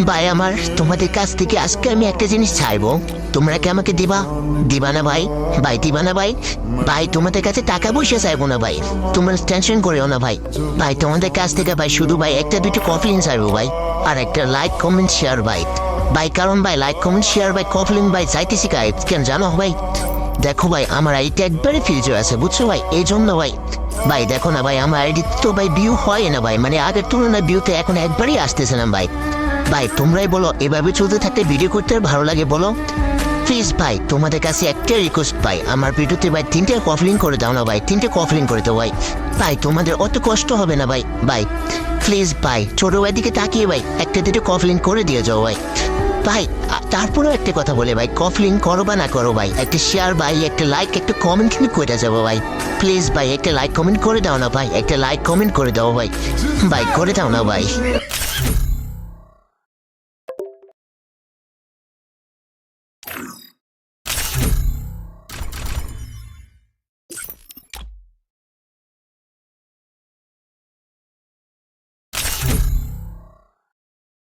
ভাই আমার তোমাদের কাছ থেকে আজকে আমি একটা জিনিস চাইবো, তোমরা কি আমাকে দিবা? দিবা না ভাই? ভাই দিবা না ভাই? ভাই তোমাদের কাছে টাকা পয়সা চাইবো না ভাই, তোমরা টেনশন করিও না ভাই। ভাই তোমাদের কাছ থেকে ভাই শুধু ভাই একটা দুটো কফি চাইবো ভাই, আর একটা লাইক কমেন্ট শেয়ার ভাই। ভাই কারণ ভাই লাইক কমেন্ট শেয়ার ভাই কফলিং ভাই চাইতেছি গাই কেন জানো ভাই? দেখো ভাই আমার আইডিতে একবারে ফিউচার আছে বুঝছো ভাই, এই জন্য ভাই। ভাই দেখো না ভাই আমার আইডি তো ভাই ভিউ হয় না ভাই, মানে আগের তুলনায় ভিউতে এখন একবারই আসতেছে না ভাই। ভাই তোমরাই বলো এভাবে চলতে থাকতে ভিডিও করতে ভালো লাগে বলো? প্লিজ ভাই তোমাদের কাছে একটা রিকোয়েস্ট ভাই, আমার ভিডিওতে ভাই 3টে কফলিং করে দাও না ভাই, 3টে কফলিং করে দাও ভাই। ভাই তোমাদের অত কষ্ট হবে না ভাই। ভাই প্লিজ ভাই ছোট ভাই দিকে তাকিয়ে ভাই একটা দুটো কফলিং করে দিয়ে যাও ভাই। ভাই তারপরেও একটা কথা বলে ভাই, কফলিং করো বা না করো ভাই, একটা শেয়ার ভাই, একটা লাইক, একটা কমেন্ট কিন্তু করে যাবো ভাই। প্লিজ ভাই একটা লাইক কমেন্ট করে দাও না ভাই, একটা লাইক কমেন্ট করে দাও ভাই। ভাই করে দাও না ভাই।